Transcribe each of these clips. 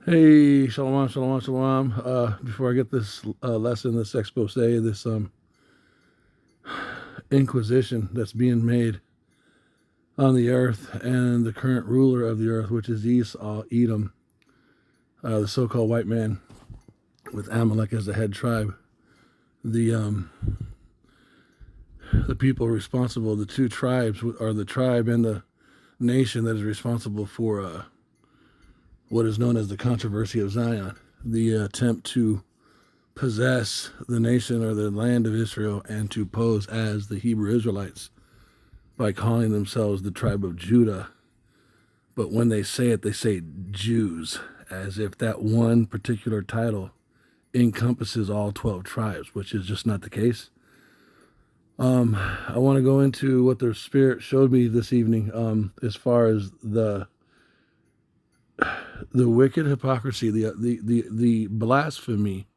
Hey, shalom, shalom, shalom. Before I get this lesson, this expose, this inquisition that's being made on the earth and the current ruler of the earth, which is Esau, Edom, the so-called white man with Amalek as the head tribe. The people responsible, the two tribes are the tribe and the nation that is responsible for what is known as the controversy of Zion, the attempt to possess the nation or the land of Israel and to pose as the Hebrew Israelites by calling themselves the tribe of Judah. But when they say it, they say Jews, as if that one particular title encompasses all 12 tribes, which is just not the case. I want to go into what the Spirit showed me this evening, as far as the wicked hypocrisy, the blasphemy,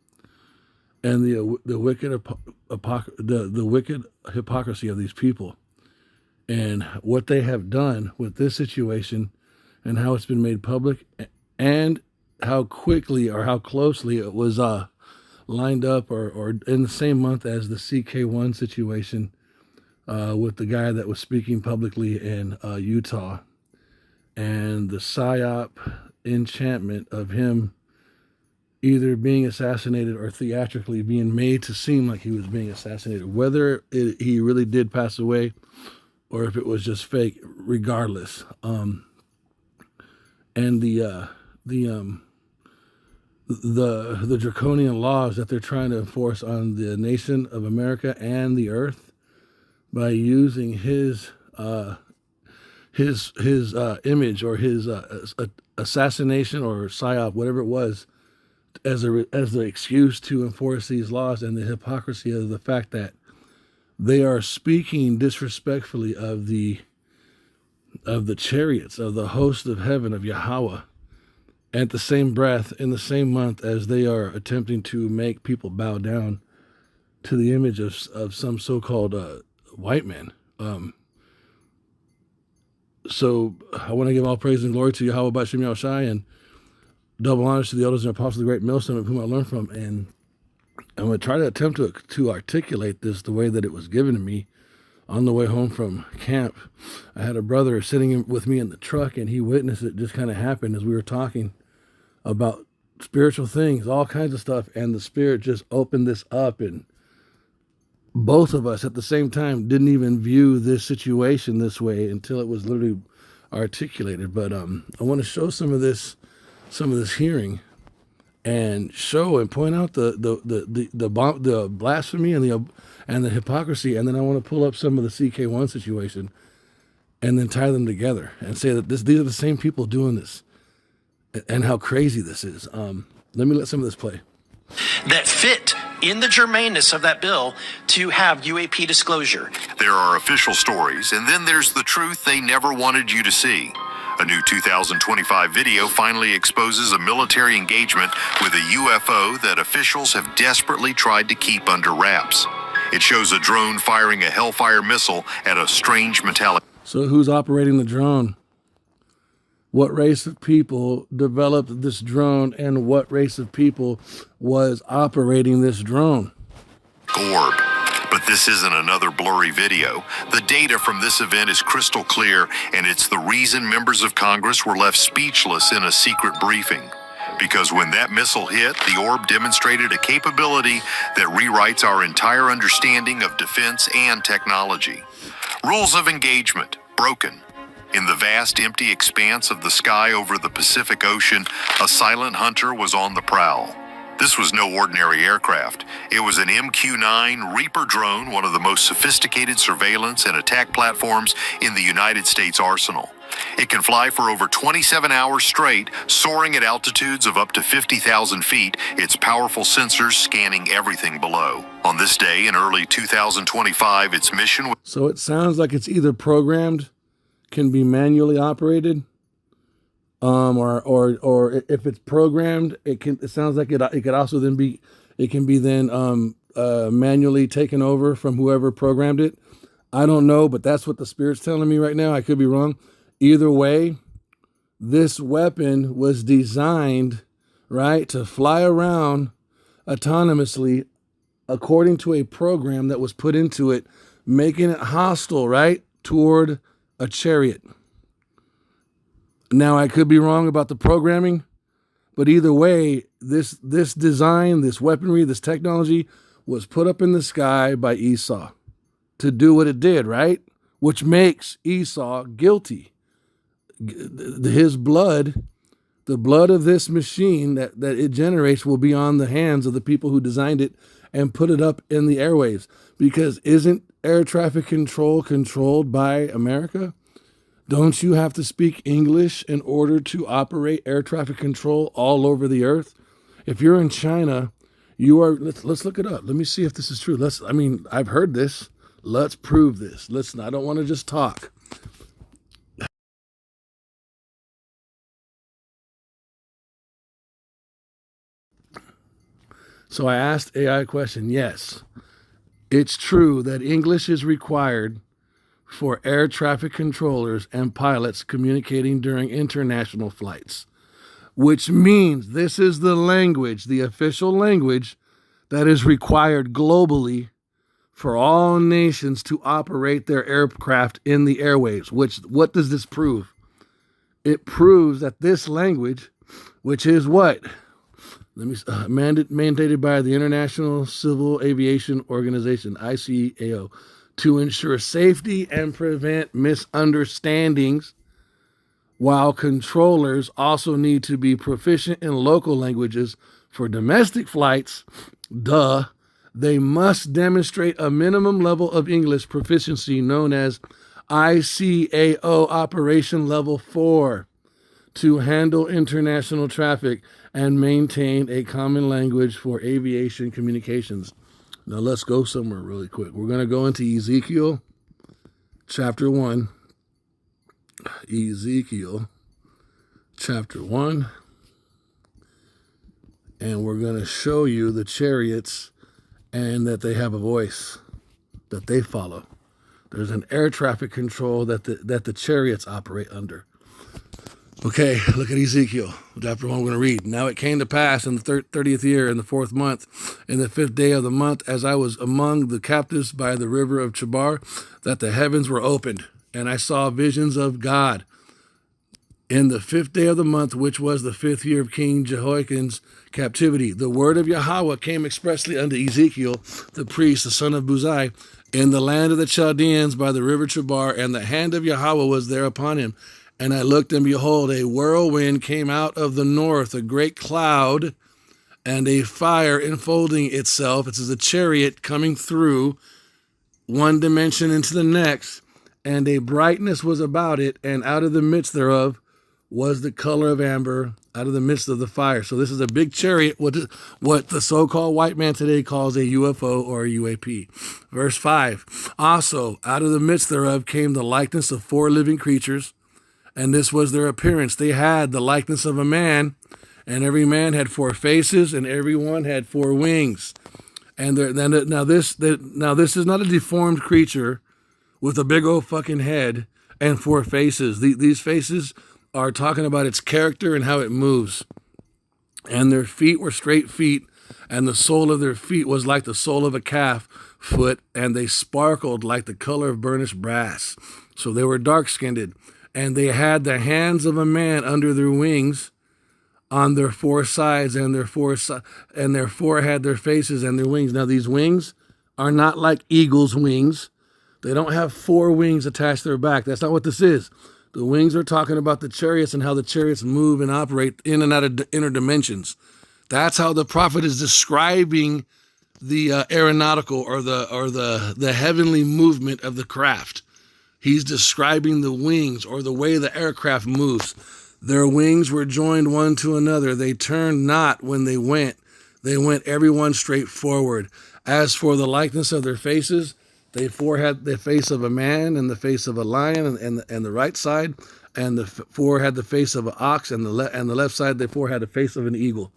and the wicked hypocrisy of these people, and what they have done with this situation, and how it's been made public, and how quickly or how closely it was lined up or in the same month as the CK1 situation with the guy that was speaking publicly in Utah, and the psyop enchantment of him either being assassinated or theatrically being made to seem like he was being assassinated, whether he really did pass away or if it was just fake, regardless. And the draconian laws that they're trying to enforce on the nation of America and the earth by using his image or his assassination or psyop, whatever it was, as the excuse to enforce these laws, and the hypocrisy of the fact that they are speaking disrespectfully of the chariots of the host of heaven of Yahweh, at the same breath, in the same month as they are attempting to make people bow down to the image of some so-called white man. So I want to give all praise and glory to Yahweh B'Shem Yahushai, and double honors to the elders and apostles of the great millstone of whom I learned from. And I'm going to try to attempt to articulate this the way that it was given to me on the way home from camp. I had a brother sitting with me in the truck, and he witnessed it just kind of happen as we were talking about spiritual things, all kinds of stuff. And the Spirit just opened this up, and both of us at the same time didn't even view this situation this way until it was literally articulated. But I want to show some of this hearing, and show and point out the blasphemy and the hypocrisy, and then I want to pull up some of the CK1 situation, and then tie them together and say that these are the same people doing this, and how crazy this is. Let me let some of this play. That fit in the germaneness of that bill to have UAP disclosure. There are official stories, and then there's the truth they never wanted you to see. A new 2025 video finally exposes a military engagement with a UFO that officials have desperately tried to keep under wraps. It shows a drone firing a Hellfire missile at a strange metallic... So who's operating the drone? What race of people developed this drone, and what race of people was operating this drone? orb. But this isn't another blurry video. The data from this event is crystal clear, and it's the reason members of Congress were left speechless in a secret briefing. Because when that missile hit, the orb demonstrated a capability that rewrites our entire understanding of defense and technology. Rules of engagement broken. In the vast empty expanse of the sky over the Pacific Ocean, a silent hunter was on the prowl. This was no ordinary aircraft. It was an MQ-9 Reaper drone, one of the most sophisticated surveillance and attack platforms in the United States arsenal. It can fly for over 27 hours straight, soaring at altitudes of up to 50,000 feet, its powerful sensors scanning everything below. On this day in early 2025, its mission was... So it sounds like it's either programmed, can be manually operated, or if it's programmed, it sounds like it could also then be, it can be then manually taken over from whoever programmed it. I don't know, but that's what the Spirit's telling me right now. I could be wrong. Either way, this weapon was designed right, to fly around autonomously according to a program that was put into it, making it hostile, right, toward a chariot. Now, I could be wrong about the programming, but either way, this design, this weaponry, this technology was put up in the sky by Esau to do what it did, right? Which makes Esau guilty. His blood, the blood of this machine that it generates, will be on the hands of the people who designed it and put it up in the airwaves. Because isn't air traffic control controlled by America? Don't you have to speak English in order to operate air traffic control all over the earth? If you're in China, you are, let's look it up. Let me see if this is true. I've heard this. Let's prove this. I don't want to just talk. So I asked AI a question. Yes, it's true that English is required for air traffic controllers and pilots communicating during international flights, which means this is the language, the official language that is required globally for all nations to operate their aircraft in the airwaves. What does this prove? It proves that this language, which is what? Mandated by the International Civil Aviation Organization, ICAO, to ensure safety and prevent misunderstandings, while controllers also need to be proficient in local languages for domestic flights. They must demonstrate a minimum level of English proficiency known as ICAO Operation Level 4 to handle international traffic and maintain a common language for aviation communications. Now let's go somewhere really quick. We're going to go into Ezekiel chapter 1. Ezekiel chapter 1. And we're going to show you the chariots and that they have a voice that they follow. There's an air traffic control that the chariots operate under. Okay, look at Ezekiel, chapter 1, we're going to read. Now it came to pass in the 30th year, in the 4th month, in the 5th day of the month, as I was among the captives by the river of Chebar, that the heavens were opened, and I saw visions of God. In the 5th day of the month, which was the 5th year of King Jehoiakim's captivity, the word of Yahweh came expressly unto Ezekiel, the priest, the son of Buzi, in the land of the Chaldeans by the river Chebar, and the hand of Yahweh was there upon him. And I looked, and behold, a whirlwind came out of the north, a great cloud, and a fire enfolding itself. It is a chariot coming through one dimension into the next, and a brightness was about it, and out of the midst thereof was the color of amber, out of the midst of the fire. So this is a big chariot, what the so-called white man today calls a UFO or a UAP. Verse 5, also out of the midst thereof came the likeness of 4 living creatures, and this was their appearance. They had the likeness of a man, and every man had 4 faces, and every one had 4 wings. And now this is not a deformed creature with a big old fucking head and 4 faces. These faces are talking about its character and how it moves. And their feet were straight feet, and the sole of their feet was like the sole of a calf foot, and they sparkled like the color of burnished brass. So they were dark-skinned. And they had the hands of a man under their wings on their 4 sides, and their 4 had their faces and their wings. Now, these wings are not like eagle's wings. They don't have 4 wings attached to their back. That's not what this is. The wings are talking about the chariots and how the chariots move and operate in and out of inner dimensions. That's how the prophet is describing the aeronautical or the heavenly movement of the craft. He's describing the wings or the way the aircraft moves. Their wings were joined one to another. They turned not when they went. They went every one straight forward. As for the likeness of their faces, they 4 had the face of a man and the face of a lion and the right side, and the 4 had the face of an ox, and the left side, they 4 had the face of an eagle.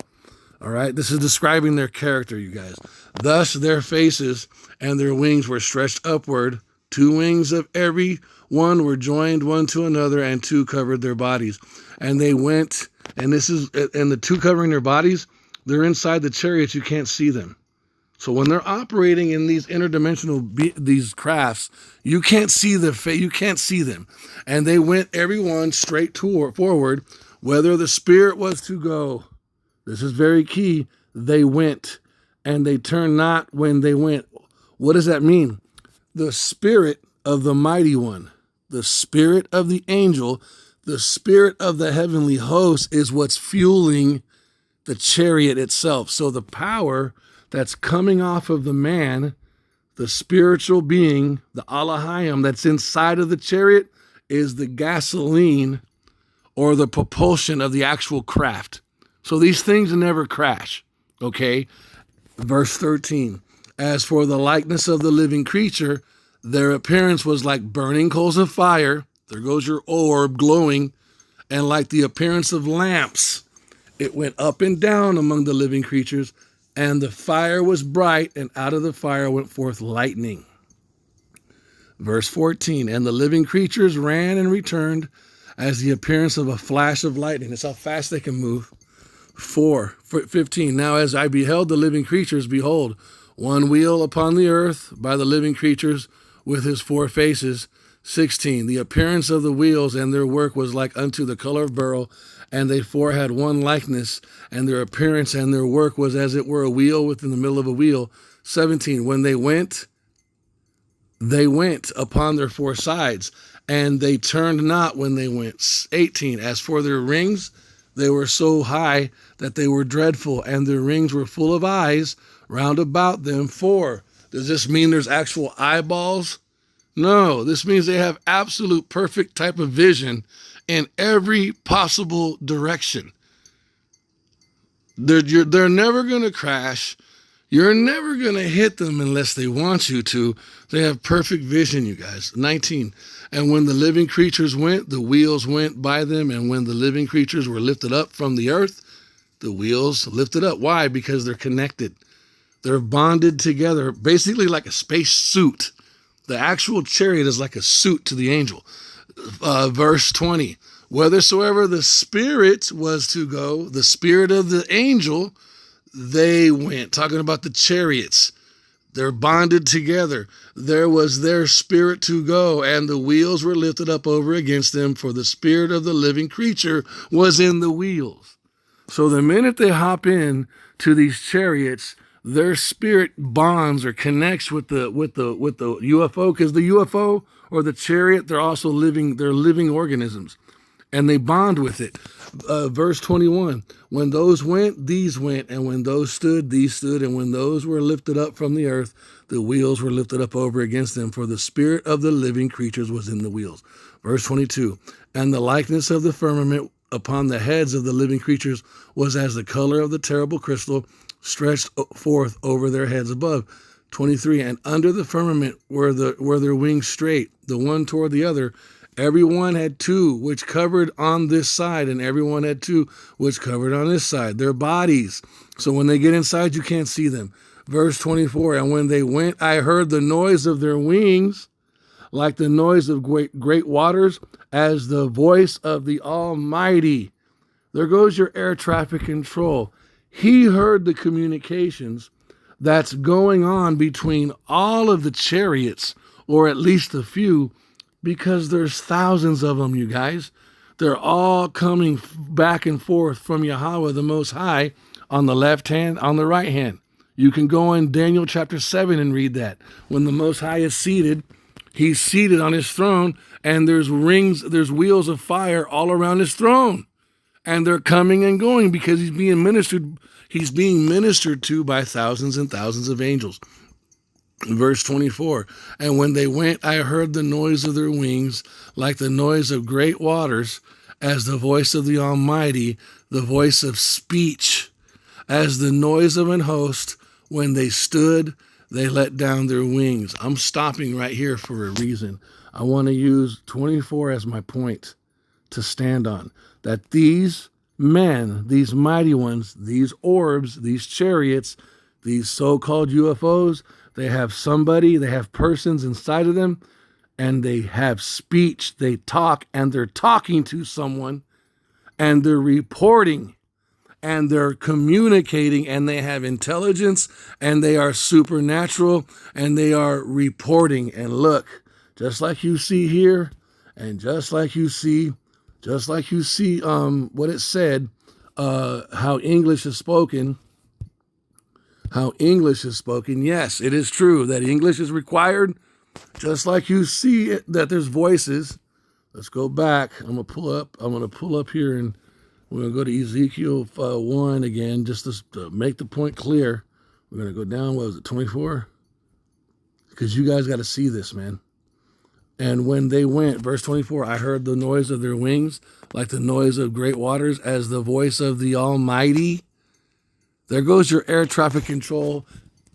All right, this is describing their character, you guys. Thus their faces and their wings were stretched upward. 2 wings of every one were joined one to another, and 2 covered their bodies. And they went And the two covering their bodies, they're inside the chariots. You can't see them. So when they're operating in these interdimensional these crafts, you can't see you can't see them. And they went everyone straight forward, whether the spirit was to go. This is very key. They went, and they turned not when they went. What does that mean? The spirit of the mighty one, the spirit of the angel, the spirit of the heavenly host is what's fueling the chariot itself. So the power that's coming off of the man, the spiritual being, the Alahayim that's inside of the chariot is the gasoline or the propulsion of the actual craft. So these things never crash, okay? Verse 13, as for the likeness of the living creature, their appearance was like burning coals of fire. There goes your orb glowing, and like the appearance of lamps. It went up and down among the living creatures, and the fire was bright, and out of the fire went forth lightning. Verse 14, and the living creatures ran and returned as the appearance of a flash of lightning. That's how fast they can move. 15, now as I beheld the living creatures, behold, one wheel upon the earth by the living creatures with his 4 faces. 16, the appearance of the wheels and their work was like unto the color of beryl, and they 4 had one likeness, and their appearance and their work was as it were a wheel within the middle of a wheel. 17, when they went upon their 4 sides, and they turned not when they went. 18, as for their rings, they were so high that they were dreadful, and their rings were full of eyes round about them. 4, does this mean there's actual eyeballs? No, this means they have absolute perfect type of vision in every possible direction. They're never going to crash. You're never going to hit them unless they want you to. They have perfect vision, you guys. 19, and when the living creatures went, the wheels went by them, and when the living creatures were lifted up from the earth, the wheels lifted up. Why? Because they're connected. They're bonded together, basically like a space suit. The actual chariot is like a suit to the angel. Verse 20, whithersoever the spirit was to go, the spirit of the angel, they went. Talking about the chariots. They're bonded together. There was their spirit to go, and the wheels were lifted up over against them, for the spirit of the living creature was in the wheels. So the minute they hop in to these chariots, their spirit bonds or connects with the UFO, because the UFO or the chariot, they're living organisms, and they bond with it. Verse 21, when those went, these went, and when those stood, these stood, and when those were lifted up from the earth, the wheels were lifted up over against them, for the spirit of the living creatures was in the wheels. Verse 22, and the likeness of the firmament upon the heads of the living creatures was as the color of the terrible crystal, stretched forth over their heads above. 23, and under the firmament were their wings straight, the one toward the other. Every one had 2 which covered on this side, and every one had 2 which covered on this side, their bodies. So when they get inside, you can't see them. Verse 24, and when they went, I heard the noise of their wings, like the noise of great waters, as the voice of the Almighty. There goes your air traffic control. He heard the communications that's going on between all of the chariots, or at least a few, because there's thousands of them, you guys. They're all coming back and forth from Yahweh, the Most High, on the left hand, on the right hand. You can go in Daniel chapter 7 and read that. When the Most High is seated, he's seated on his throne, and there's wheels of fire all around his throne. And they're coming and going because he's being ministered to by thousands and thousands of angels. Verse 24, and when they went, I heard the noise of their wings, like the noise of great waters, as the voice of the Almighty, the voice of speech, as the noise of an host. When they stood, they let down their wings. I'm stopping right here for a reason. I want to use 24 as my point to stand on. That these men, these mighty ones, these orbs, these chariots, these so-called UFOs, they have persons inside of them, and they have speech. They talk, and they're talking to someone, and they're reporting, and they're communicating, and they have intelligence, and they are supernatural, and they are reporting. And look, just like you see here, and just like you see what it said, how English is spoken. Yes, it is true that English is required. Just like you see that there's voices. Let's go back. I'm gonna pull up here, and we're gonna go to Ezekiel 1 again, just to make the point clear. We're gonna go down. What was it, 24? Because you guys got to see this, man. And when they went, verse 24, I heard the noise of their wings, like the noise of great waters, as the voice of the Almighty. There goes your air traffic control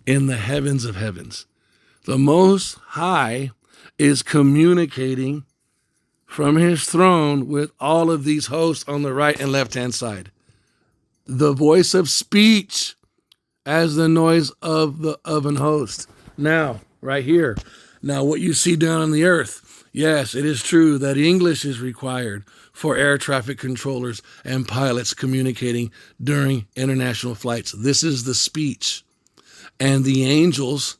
in the heavens of heavens. The Most High is communicating from his throne with all of these hosts on the right and left-hand side. The voice of speech as the noise of an host. Now, right here. Now, what you see down on the earth, yes, it is true that English is required for air traffic controllers and pilots communicating during international flights. This is the speech. And the angels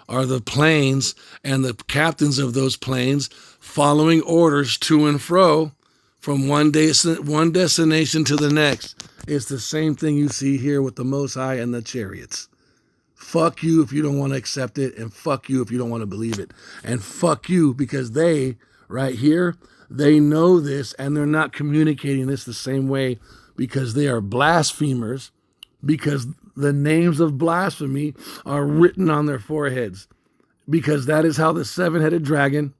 are the planes and the captains of those planes following orders to and fro from one destination to the next. It's the same thing you see here with the Most High and the chariots. Fuck you if you don't want to accept it, and fuck you if you don't want to believe it. And fuck you because they, right here, they know this, and they're not communicating this the same way because they are blasphemers, because the names of blasphemy are written on their foreheads, because that is how the seven-headed dragon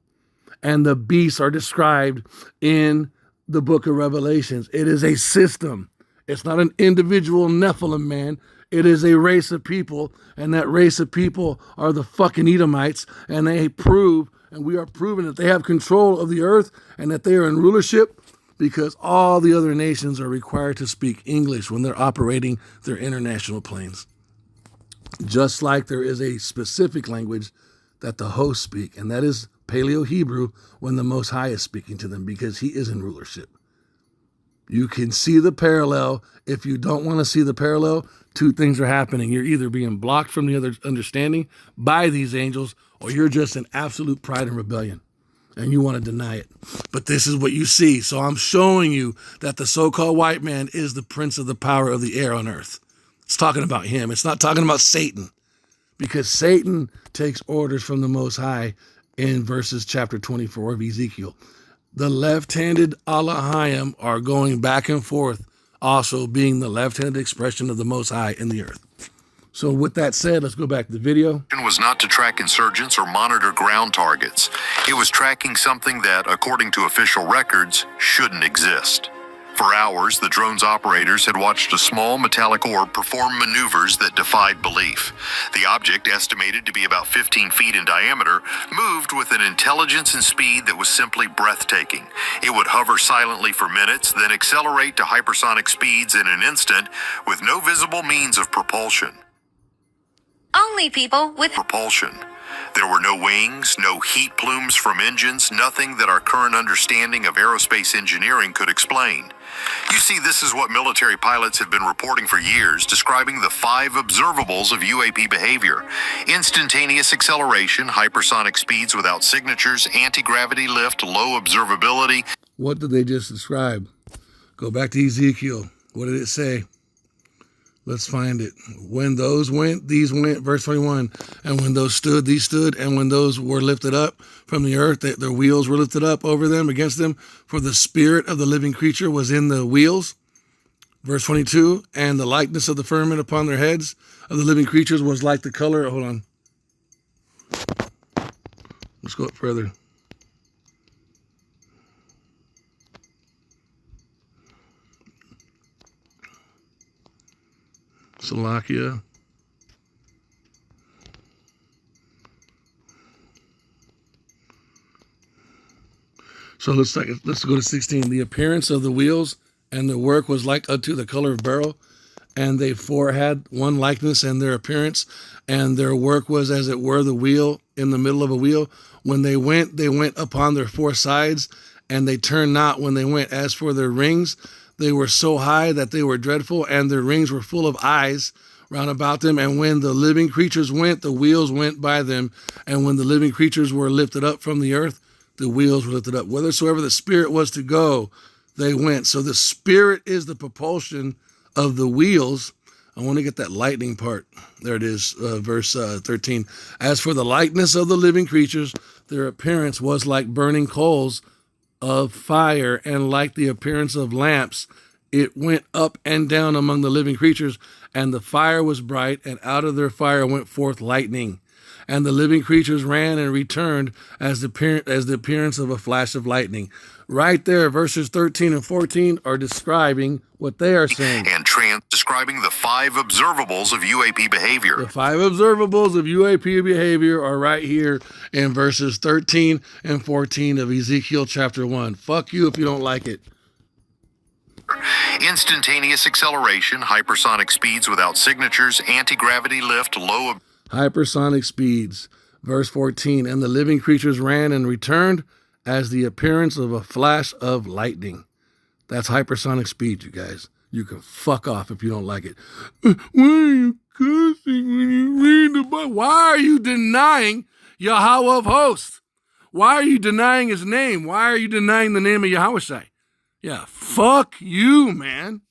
and the beast are described in the book of Revelations. It is a system. It's not an individual Nephilim, man. It is a race of people, and that race of people are the fucking Edomites, and they prove, and we are proving that they have control of the earth and that they are in rulership because all the other nations are required to speak English when they're operating their international planes. Just like there is a specific language that the hosts speak, and that is Paleo-Hebrew when the Most High is speaking to them because he is in rulership. You can see the parallel. If you don't want to see the parallel, two things are happening. You're either being blocked from the other understanding by these angels, or you're just in absolute pride and rebellion, and you want to deny it. But this is what you see. So I'm showing you that the so-called white man is the prince of the power of the air on earth. It's talking about him. It's not talking about Satan, because Satan takes orders from the Most High in verses chapter 24 of Ezekiel. The left-handed Allahayim are going back and forth, also being the left-handed expression of the Most High in the earth. So with that said, let's go back to the video. It was not to track insurgents or monitor ground targets. It was tracking something that, according to official records, shouldn't exist. For hours, the drone's operators had watched a small metallic orb perform maneuvers that defied belief. The object, estimated to be about 15 feet in diameter, moved with an intelligence and speed that was simply breathtaking. It would hover silently for minutes, then accelerate to hypersonic speeds in an instant with no visible means of propulsion. Only people with Propulsion. There were no wings, no heat plumes from engines, nothing that our current understanding of aerospace engineering could explain. You see, this is what military pilots have been reporting for years, describing the 5 observables of UAP behavior: instantaneous acceleration, hypersonic speeds without signatures, anti-gravity lift, low observability. What did they just describe? Go back to Ezekiel. What did it say? Let's find it. When those went, these went, verse 21. And when those stood, these stood. And when those were lifted up from the earth, their wheels were lifted up over them, against them. For the spirit of the living creature was in the wheels. Verse 22. And the likeness of the firmament upon their heads of the living creatures was like the color. Hold on. Let's go up further. Slovakia. So let's go to 16. The appearance of the wheels and the work was like unto the color of beryl, and they four had one likeness in their appearance, and their work was as it were the wheel in the middle of a wheel. When they went upon their 4 sides, and they turned not when they went. As for their rings, They were so high that they were dreadful, and their rings were full of eyes round about them. And when the living creatures went, the wheels went by them. And when the living creatures were lifted up from the earth, the wheels were lifted up. Whithersoever the Spirit was to go, they went. So the Spirit is the propulsion of the wheels. I want to get that lightning part. There it is, verse 13. As for the likeness of the living creatures, their appearance was like burning coals of fire, and like the appearance of lamps, it went up and down among the living creatures, and the fire was bright, and out of their fire went forth lightning. And the living creatures ran and returned as the appearance of a flash of lightning. Right there, verses 13 and 14 are describing what they are saying. And describing the 5 observables of UAP behavior. The 5 observables of UAP behavior are right here in verses 13 and 14 of Ezekiel chapter 1. Fuck you if you don't like it. Instantaneous acceleration, hypersonic speeds without signatures, anti-gravity lift, low... Hypersonic speeds. Verse 14, and the living creatures ran and returned as the appearance of a flash of lightning. That's hypersonic speed, you guys. You can fuck off if you don't like it. Why are you cursing when you read the Bible? Why are you denying Yahweh of hosts? Why are you denying his name? Why are you denying the name of Yahweh? Yeah, fuck you, man.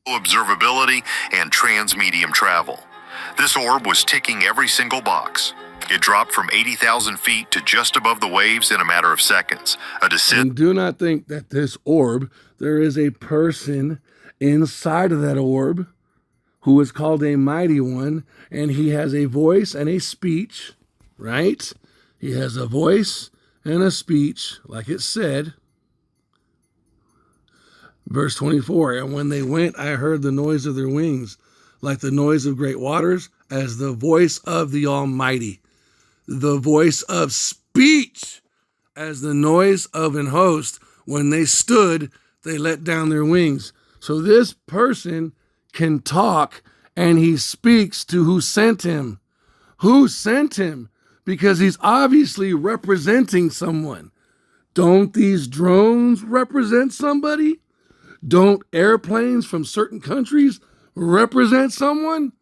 Observability and transmedium travel. This orb was ticking every single box. It dropped from 80,000 feet to just above the waves in a matter of seconds. A descent. And do not think that this orb, there is a person inside of that orb who is called a mighty one, and he has a voice and a speech, right? He has a voice and a speech, like it said. Verse 24, and when they went, I heard the noise of their wings, like the noise of great waters, as the voice of the Almighty. The voice of speech, as the noise of an host. When they stood, they let down their wings. So this person can talk, and he speaks to who sent him. Who sent him? Because he's obviously representing someone. Don't these drones represent somebody? Don't airplanes from certain countries represent someone?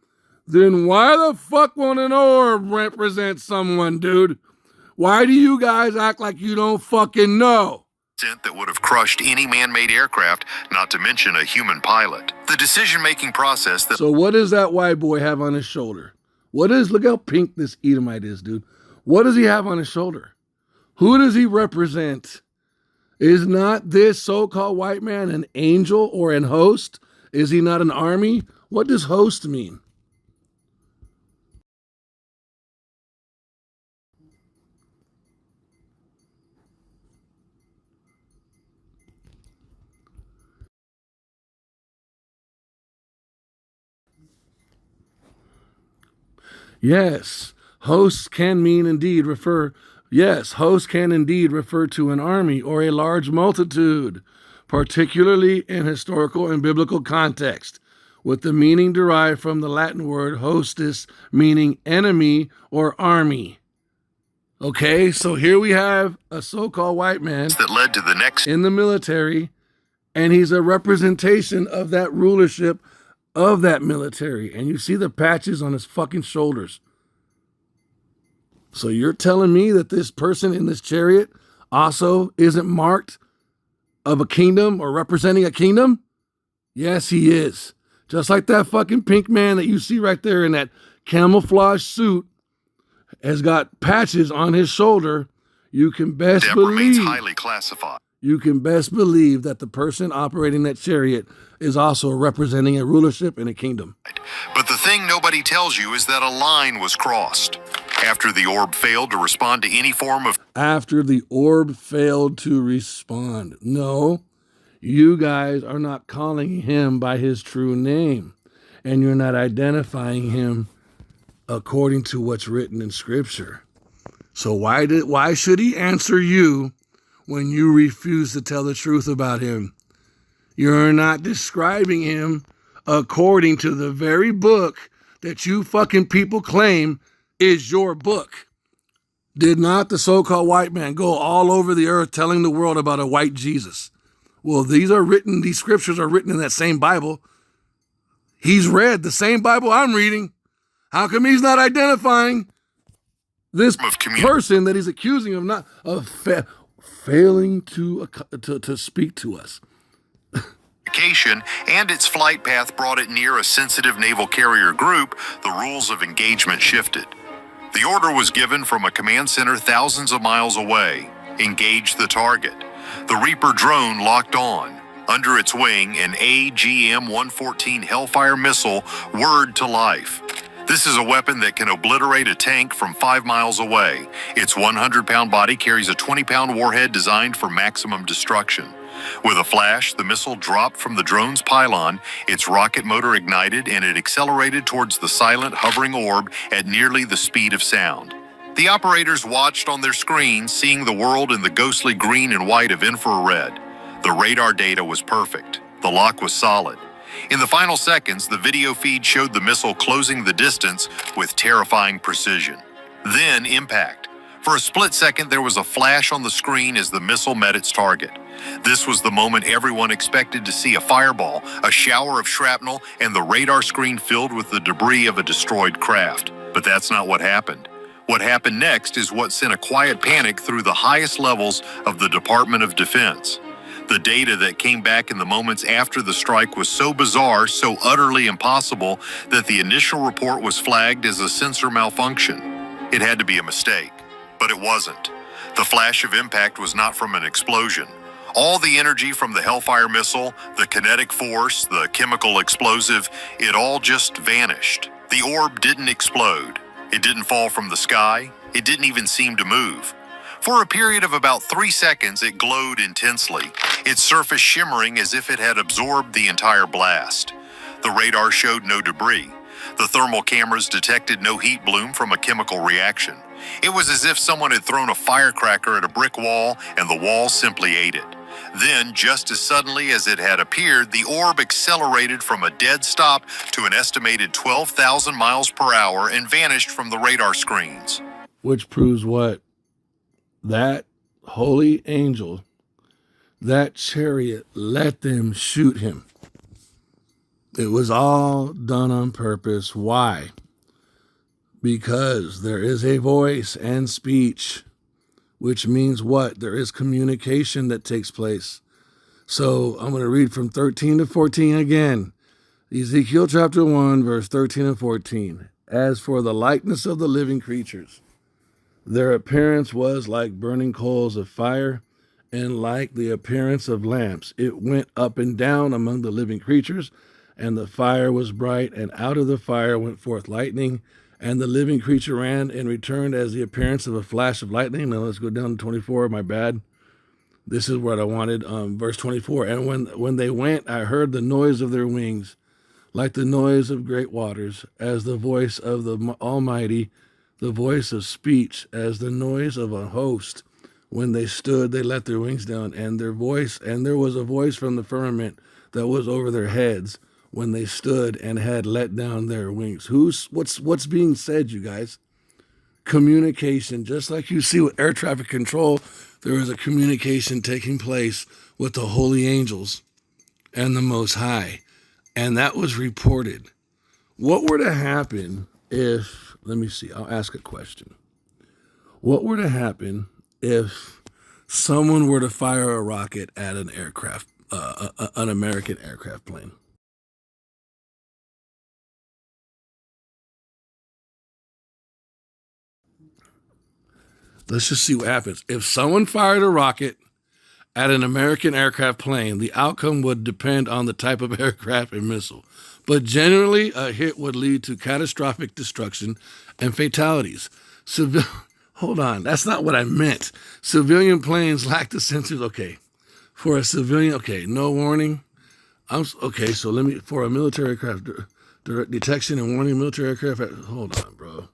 Then why the fuck won't an orb represent someone, dude? Why do you guys act like you don't fucking know? That would have crushed any man-made aircraft, not to mention a human pilot. The decision-making process that... So what does that white boy have on his shoulder? Look how pink this Edomite is, dude. What does he have on his shoulder? Who does he represent? Is not this so-called white man an angel or an host? Is he not an army? What does host mean? Yes, host can indeed refer to an army or a large multitude, particularly in historical and biblical context, with the meaning derived from the Latin word hostis, meaning enemy or army. Okay, so here we have a so-called white man that led to the next in the military, and he's a representation of that rulership of that military. And you see the patches on his fucking shoulders. So you're telling me that this person in this chariot also isn't marked of a kingdom or representing a kingdom? Yes, he is. Just like that fucking pink man that you see right there in that camouflage suit has got patches on his shoulder. You can best believe highly classified. You can best believe that the person operating that chariot is also representing a rulership in a kingdom. But the thing nobody tells you is that a line was crossed. After the orb failed to respond to any form of... After the orb failed to respond. No, you guys are not calling him by his true name. And you're not identifying him according to what's written in Scripture. So why should he answer you when you refuse to tell the truth about him? You're not describing him according to the very book that you fucking people claim is your book. Did not the so-called white man go all over the earth telling the world about a white Jesus? Well, these scriptures are written in that same Bible. He's read the same Bible I'm reading. How come he's not identifying this person that he's accusing of failing to speak to us? And its flight path brought it near a sensitive naval carrier group, the rules of engagement shifted. The order was given from a command center thousands of miles away. Engage the target. The Reaper drone locked on. Under its wing, an AGM-114 Hellfire missile whirred to life. This is a weapon that can obliterate a tank from 5 miles away. Its 100-pound body carries a 20-pound warhead designed for maximum destruction. With a flash, the missile dropped from the drone's pylon, its rocket motor ignited, and it accelerated towards the silent, hovering orb at nearly the speed of sound. The operators watched on their screens, seeing the world in the ghostly green and white of infrared. The radar data was perfect. The lock was solid. In the final seconds, the video feed showed the missile closing the distance with terrifying precision. Then impact. For a split second, there was a flash on the screen as the missile met its target. This was the moment everyone expected to see: a fireball, a shower of shrapnel, and the radar screen filled with the debris of a destroyed craft. But that's not what happened. What happened next is what sent a quiet panic through the highest levels of the Department of Defense. The data that came back in the moments after the strike was so bizarre, so utterly impossible, that the initial report was flagged as a sensor malfunction. It had to be a mistake, but it wasn't. The flash of impact was not from an explosion. All the energy from the Hellfire missile, the kinetic force, the chemical explosive, it all just vanished. The orb didn't explode. It didn't fall from the sky. It didn't even seem to move. For a period of about 3 seconds, it glowed intensely, its surface shimmering as if it had absorbed the entire blast. The radar showed no debris. The thermal cameras detected no heat bloom from a chemical reaction. It was as if someone had thrown a firecracker at a brick wall and the wall simply ate it. Then, just as suddenly as it had appeared, the orb accelerated from a dead stop to an estimated 12,000 miles per hour and vanished from the radar screens. Which proves what? That holy angel, that chariot, let them shoot him. It was all done on purpose. Why? Because there is a voice and speech, which means what? There is communication that takes place. So I'm going to read from 13 to 14 again. Ezekiel chapter 1, verse 13 and 14. As for the likeness of the living creatures, their appearance was like burning coals of fire, and like the appearance of lamps. It went up and down among the living creatures, and the fire was bright, and out of the fire went forth lightning, and the living creature ran and returned as the appearance of a flash of lightning. Now let's go down to 24, my bad. This is what I wanted, verse 24. And when they went, I heard the noise of their wings, like the noise of great waters, as the voice of the Almighty, the voice of speech, as the noise of a host. When they stood, they let their wings down, and there was a voice from the firmament that was over their heads when they stood and had let down their wings. What's being said, you guys? Communication. Just like you see with air traffic control, there is a communication taking place with the holy angels and the Most High. And that was reported. What were to happen if, let me see, I'll ask a question. What were to happen if someone were to fire a rocket at an aircraft, an American aircraft plane? Let's just see what happens. If someone fired a rocket at an American aircraft plane, the outcome would depend on the type of aircraft and missile. But generally, a hit would lead to catastrophic destruction and fatalities. Hold on, that's not what I meant. Civilian planes lack the sensors. Okay, for a civilian, okay, no warning. Okay, so for a military aircraft, direct detection and warning military aircraft. Hold on, bro.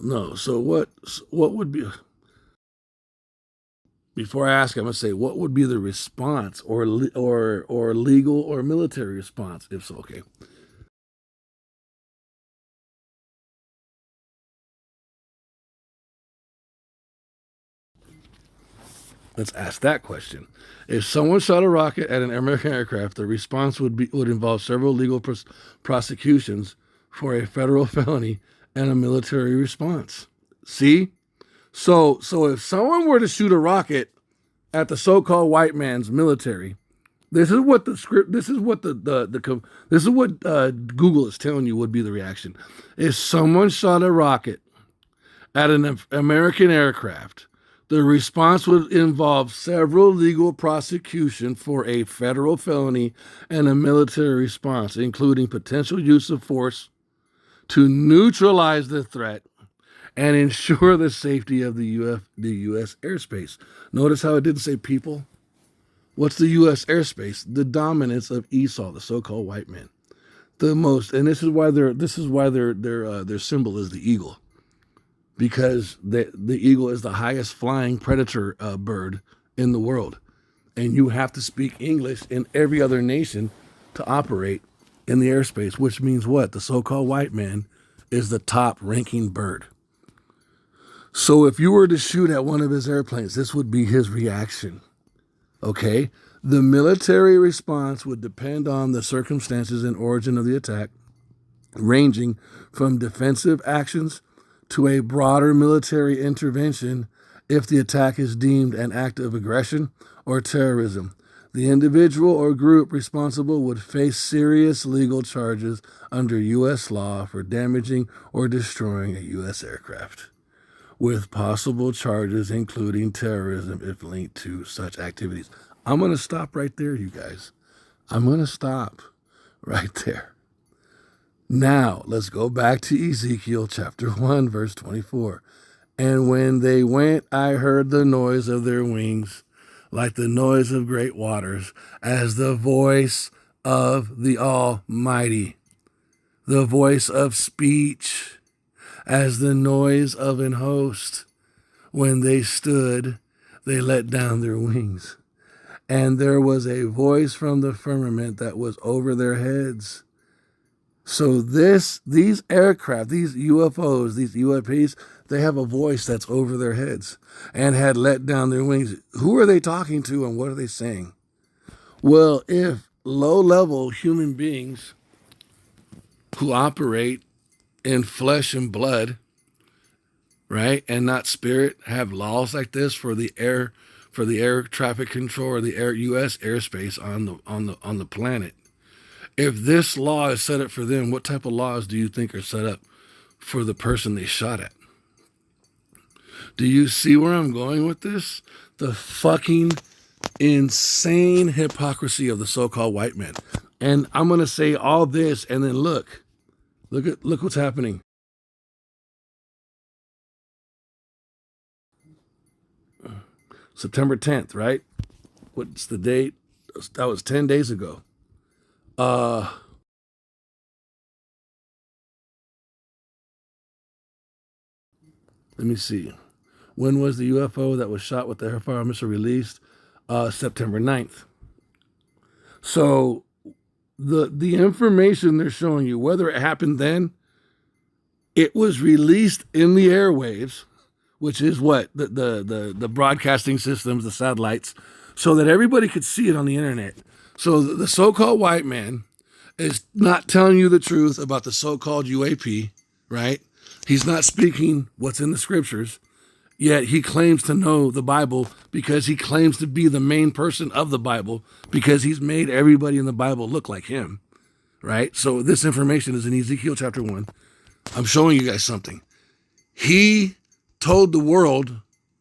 No, so what would be, before I ask, I'm going to say, what would be the response or legal or military response, if so? Okay. Let's ask that question. If someone shot a rocket at an American aircraft, the response would involve several legal prosecutions for a federal felony and a military response. See? So if someone were to shoot a rocket at the so-called white man's military, this is what the script. This is what this is what Google is telling you would be the reaction. If someone shot a rocket at an American aircraft, the response would involve several legal prosecution for a federal felony and a military response, including potential use of force to neutralize the threat and ensure the safety of the U.S. airspace. Notice how it didn't say people. What's the U.S. airspace? The dominance of Esau, the so-called white man. And this is why their symbol is the eagle, because the eagle is the highest flying predator bird in the world, and you have to speak English in every other nation to operate in the airspace, which means what? The so-called white man is the top-ranking bird. So if you were to shoot at one of his airplanes, this would be his reaction. Okay? The military response would depend on the circumstances and origin of the attack, ranging from defensive actions to a broader military intervention if the attack is deemed an act of aggression or terrorism. The individual or group responsible would face serious legal charges under U.S. law for damaging or destroying a U.S. aircraft, with possible charges including terrorism if linked to such activities. I'm going to stop right there, you guys. I'm going to stop right there. Now, let's go back to Ezekiel chapter 1, verse 24. And when they went, I heard the noise of their wings, like the noise of great waters, as the voice of the Almighty, the voice of speech, as the noise of an host. When they stood, they let down their wings. And there was a voice from the firmament that was over their heads. So these aircraft, these UFOs, these UAPs, they have a voice that's over their heads and had let down their wings. Who are they talking to and what are they saying? Well, if low-level human beings who operate in flesh and blood, right, and not spirit, have laws like this for the air traffic control or the U.S. airspace on the planet, if this law is set up for them, what type of laws do you think are set up for the person they shot at? Do you see where I'm going with this? The fucking insane hypocrisy of the so-called white man. And I'm going to say all this and then look what's happening. September 10th, right? What's the date? That was 10 days ago. Let me see. When was the UFO that was shot with the airfire missile released? September 9th. So the information they're showing you, whether it happened then, it was released in the airwaves, which is what? The broadcasting systems, the satellites, so that everybody could see it on the internet. So the so-called white man is not telling you the truth about the so-called UAP, right? He's not speaking what's in the scriptures, yet he claims to know the Bible because he claims to be the main person of the Bible because he's made everybody in the Bible look like him, right? So this information is in Ezekiel chapter 1. I'm showing you guys something. He told the world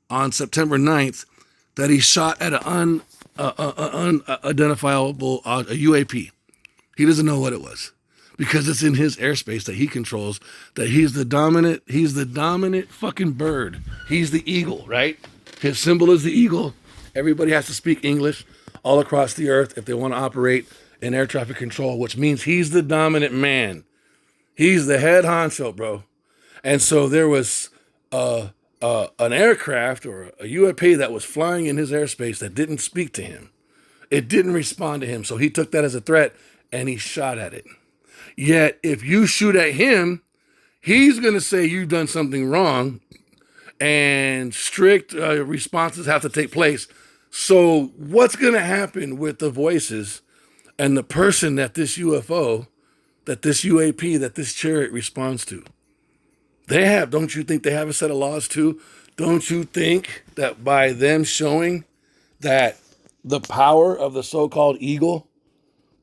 on September 9th that he shot at an unidentifiable UAP. He doesn't know what it was because it's in his airspace that he controls, that he's the dominant fucking bird. He's the eagle, right? His symbol is the eagle. Everybody has to speak English all across the earth if they want to operate in air traffic control, which means he's the dominant man. He's the head honcho, bro. And so there was an aircraft or a UAP that was flying in his airspace that didn't speak to him. It didn't respond to him. So he took that as a threat and he shot at it. Yet if you shoot at him, he's going to say you've done something wrong and strict responses have to take place So what's going to happen with the voices and the person that this UFO, that this UAP, that this chariot responds to? They have, don't you think they have a set of laws too? Don't you think that by them showing that the power of the so-called eagle,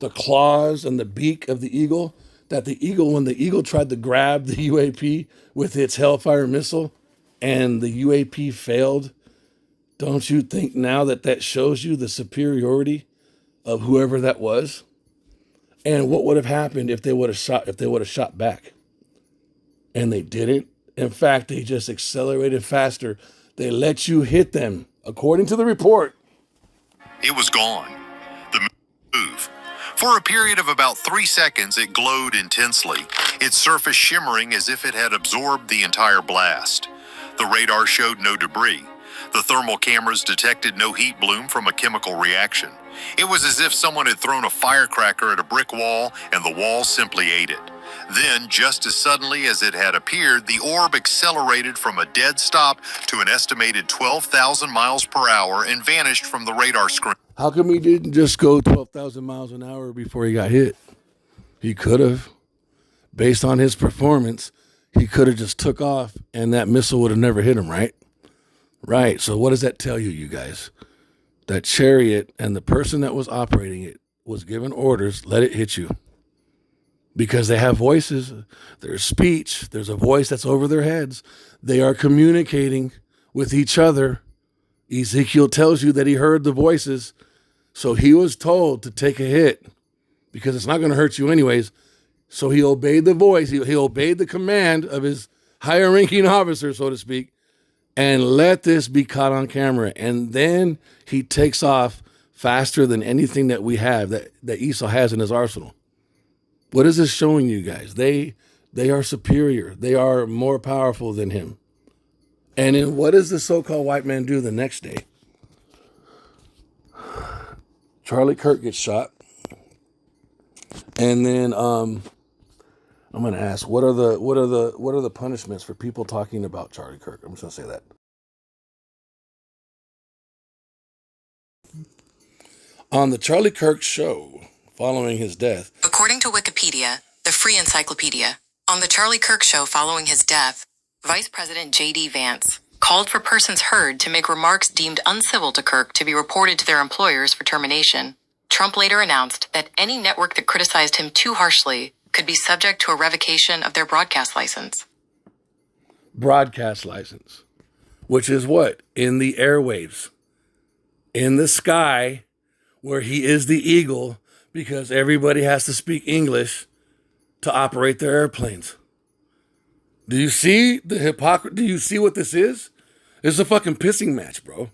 the claws and the beak of the eagle, that the eagle, when the eagle tried to grab the UAP with its Hellfire missile and the UAP failed, don't you think now that that shows you the superiority of whoever that was? And what would have happened if they would have shot back? And they didn't. In fact, they just accelerated faster. They let you hit them. According to the report, It was gone. The move. For a period of about 3 seconds, it glowed intensely, its surface shimmering as if it had absorbed the entire blast. The radar showed no debris. The thermal cameras detected no heat bloom from a chemical reaction. It was as if someone had thrown a firecracker at a brick wall and the wall simply ate it. Then, just as suddenly as it had appeared, the orb accelerated from a dead stop to an estimated 12,000 miles per hour and vanished from the radar screen. how come he didn't just go 12,000 miles an hour before he got hit? He could have. Based on his performance, he could have just took off and that missile would have never hit him, right? Right. So what does that tell you, you guys? That chariot and the person that was operating it was given orders, let it hit you. Because they have voices, there's speech, there's a voice that's over their heads. They are communicating with each other. Ezekiel tells you that he heard the voices, so he was told to take a hit because it's not going to hurt you anyways. So he obeyed the voice, he obeyed the command of his higher ranking officer, so to speak, and let this be caught on camera. And then he takes off faster than anything that we have, that Esau has in his arsenal. What is this showing you guys? They are superior. They are more powerful than him. And then what does the so-called white man do the next day? Charlie Kirk gets shot. And then I'm going to ask, what are the punishments for people talking about Charlie Kirk? I'm just going to say that. On the Charlie Kirk show, following his death. According to Wikipedia, the free encyclopedia, on the Charlie Kirk show following his death, Vice President J.D. Vance called for persons heard to make remarks deemed uncivil to Kirk to be reported to their employers for termination. Trump later announced that any network that criticized him too harshly could be subject to a revocation of their broadcast license. Broadcast license, which is what? In the airwaves, in the sky, where he is the eagle, because everybody has to speak English to operate their airplanes. Do you see the hypocrisy? Do you see what this is? It's a fucking pissing match, bro.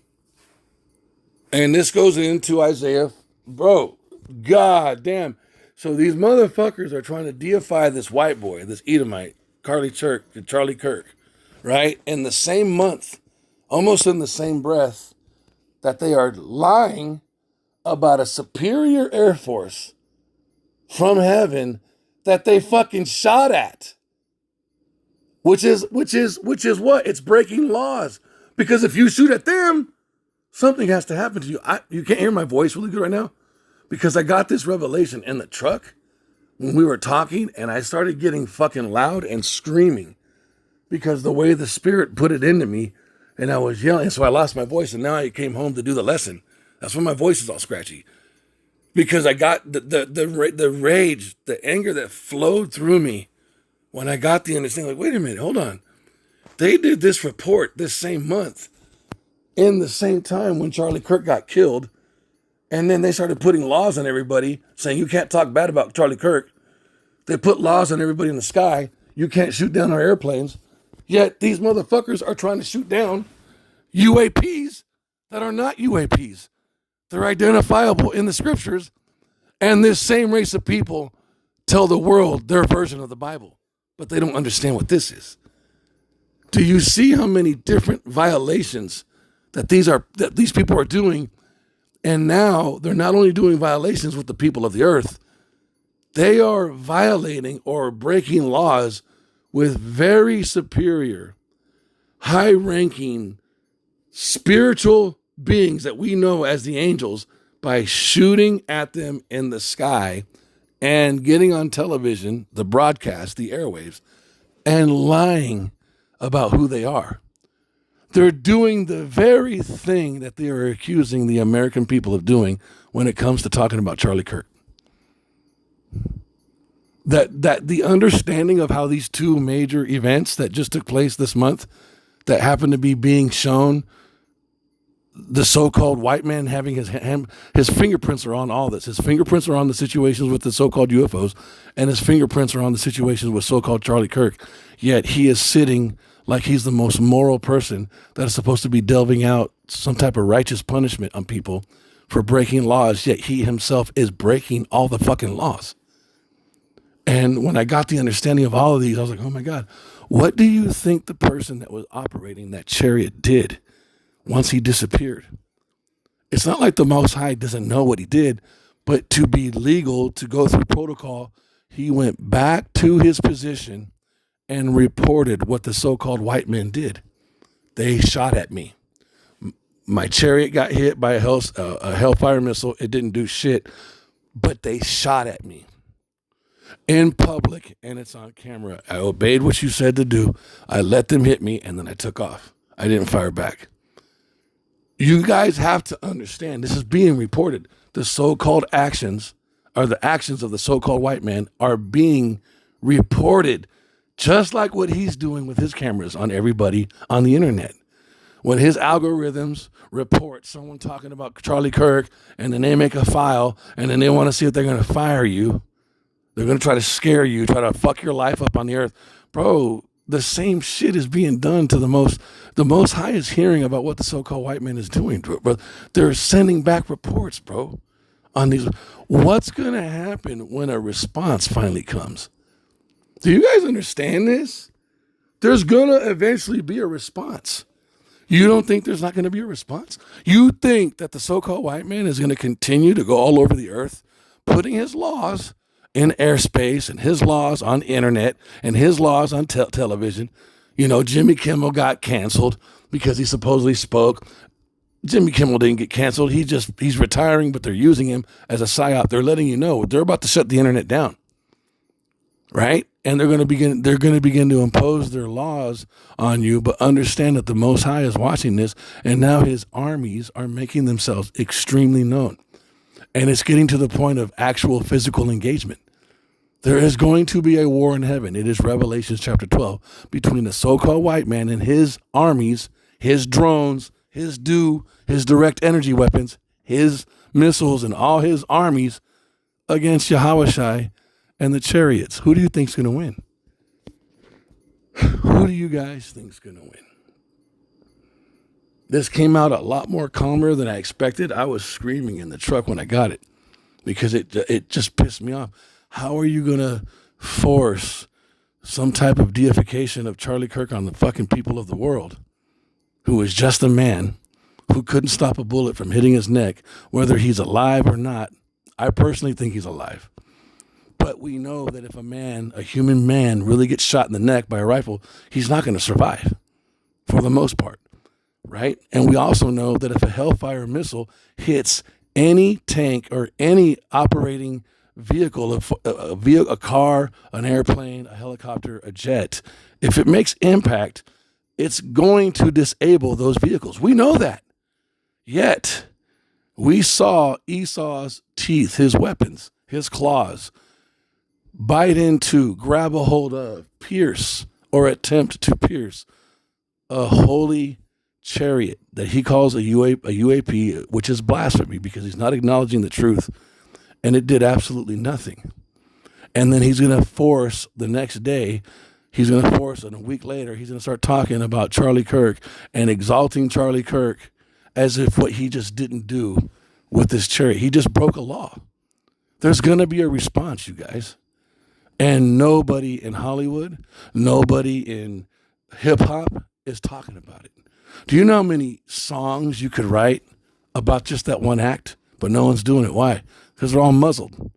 And this goes into Isaiah, bro. God damn. So these motherfuckers are trying to deify this white boy, this Edomite, Charlie Kirk, right? In the same month, almost in the same breath, that they are lying about a superior air force from heaven that they fucking shot at. Which is what? It's breaking laws. Because if you shoot at them, something has to happen to you. You can't hear my voice really good right now because I got this revelation in the truck when we were talking and I started getting fucking loud and screaming because the way the Spirit put it into me and I was yelling. So I lost my voice and now I came home to do the lesson. That's why my voice is all scratchy. Because I got the rage, the anger that flowed through me when I got the understanding, like, wait a minute, hold on. They did this report this same month in the same time when Charlie Kirk got killed. And then they started putting laws on everybody saying you can't talk bad about Charlie Kirk. They put laws on everybody in the sky. You can't shoot down our airplanes. Yet these motherfuckers are trying to shoot down UAPs that are not UAPs. They're identifiable in the scriptures. And this same race of people tell the world their version of the Bible. But they don't understand what this is. Do you see how many different violations that these people are doing? And now they're not only doing violations with the people of the earth, they are violating or breaking laws with very superior, high-ranking, spiritual beings that we know as the angels by shooting at them in the sky and getting on television, the broadcast, the airwaves, and lying about who they are. They're doing the very thing that they are accusing the American people of doing when it comes to talking about Charlie Kirk. That the understanding of how these two major events that just took place this month that happened to be being shown, the so-called white man having his fingerprints are on all this. His fingerprints are on the situations with the so-called UFOs, and his fingerprints are on the situations with so-called Charlie Kirk. Yet he is sitting like he's the most moral person that is supposed to be delving out some type of righteous punishment on people for breaking laws, yet he himself is breaking all the fucking laws. And when I got the understanding of all of these, I was like, oh my God, what do you think the person that was operating that chariot did once he disappeared? It's not like the Most High doesn't know what he did, but to be legal, to go through protocol, he went back to his position and reported what the so-called white men did. They shot at me. My chariot got hit by a hellfire missile. It didn't do shit, but they shot at me in public, and it's on camera. I obeyed what you said to do. I let them hit me, and then I took off. I didn't fire back. You guys have to understand, this is being reported. The so-called actions, or the actions of the so-called white man, are being reported, just like what he's doing with his cameras on everybody on the internet. When his algorithms report someone talking about Charlie Kirk, and then they make a file, and then they want to see if they're going to fire you, they're going to try to scare you, try to fuck your life up on the earth. Bro, the same shit is being done to the most High is hearing about what the so-called white man is doing, bro. They're sending back reports, bro, on these. What's going to happen when a response finally comes? Do you guys understand this? There's going to eventually be a response. You don't think there's not going to be a response? You think that the so-called white man is going to continue to go all over the earth, putting his laws in airspace and his laws on the internet and his laws on television? You know, Jimmy Kimmel got canceled because he supposedly spoke. Jimmy Kimmel didn't get canceled. He's retiring, but they're using him as a psyop. They're letting you know they're about to shut the internet down, right? And they're going to begin to impose their laws on you. But understand that the Most High is watching this, and now his armies are making themselves extremely known. And it's getting to the point of actual physical engagement. There is going to be a war in heaven. It is Revelation chapter 12 between the so-called white man and his armies, his drones, his direct energy weapons, his missiles, and all his armies against Yahushua and the chariots. Who do you think's going to win? Who do you guys think's going to win? This came out a lot more calmer than I expected. I was screaming in the truck when I got it because it just pissed me off. How are you going to force some type of deification of Charlie Kirk on the fucking people of the world, who is just a man who couldn't stop a bullet from hitting his neck, whether he's alive or not? I personally think he's alive. But we know that if a human man, really gets shot in the neck by a rifle, he's not going to survive for the most part, right? And we also know that if a Hellfire missile hits any tank or any operating vehicle, a car, an airplane, a helicopter, a jet, if it makes impact, it's going to disable those vehicles. We know that. Yet, we saw Esau's teeth, his weapons, his claws, bite into, grab a hold of, pierce, or attempt to pierce a holy chariot that he calls a UAP, which is blasphemy because he's not acknowledging the truth, and it did absolutely nothing. And then he's going to force the next day, and a week later, he's going to start talking about Charlie Kirk and exalting Charlie Kirk as if what he just didn't do with this chariot. He just broke a law. There's going to be a response, you guys. And nobody in Hollywood, nobody in hip-hop is talking about it. Do you know how many songs you could write about just that one act? But no one's doing it. Why? Because they're all muzzled.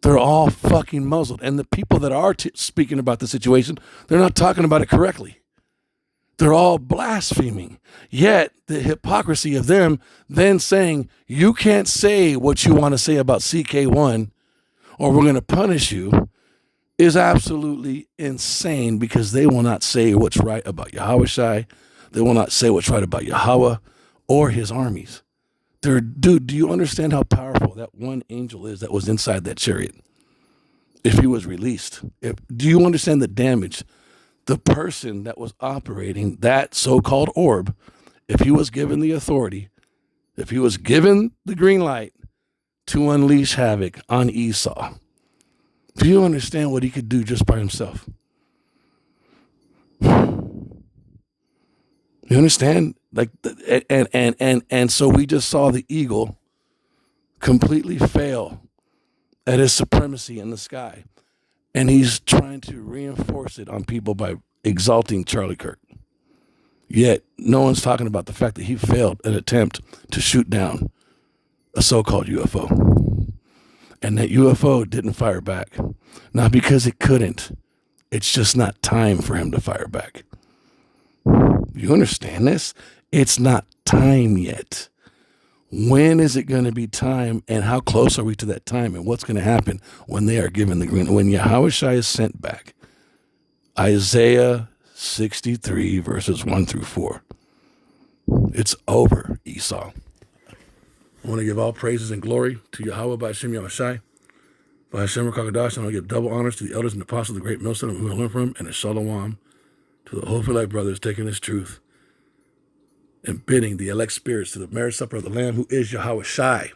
They're all fucking muzzled. And the people that are speaking about the situation, they're not talking about it correctly. They're all blaspheming. Yet the hypocrisy of them then saying, you can't say what you want to say about CK1 or we're going to punish you, is absolutely insane, because they will not say what's right about Yahweh Shai. They will not say what's right about Yahweh or his armies. Dude, do you understand how powerful that one angel is that was inside that chariot? If he was released, do you understand the damage? The person that was operating that so-called orb, if he was given the authority, if he was given the green light to unleash havoc on Esau, do you understand what he could do just by himself? You understand? Like, and so we just saw the eagle completely fail at his supremacy in the sky. And he's trying to reinforce it on people by exalting Charlie Kirk. Yet no one's talking about the fact that he failed an attempt to shoot down a so-called UFO. And that UFO didn't fire back. Not because it couldn't. It's just not time for him to fire back. You understand this? It's not time yet. When is it going to be time, and how close are we to that time, and what's going to happen when they are given the green, when Yahweh Shai is sent back? Isaiah 63 verses 1 through 4. It's over, Esau. I want to give all praises and glory to Yahweh by Hashem Yahweh Shai. By Hashem Rakakadash, I want to give double honors to the elders and apostles of the great millstone who I learned from, and a shalom to the Holy Light brothers taking this truth and bidding the elect spirits to the marriage supper of the Lamb, who is Yahweh Shai.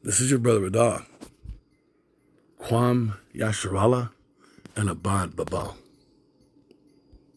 This is your brother Radah. Kwam Yasharallah and Abad Babal.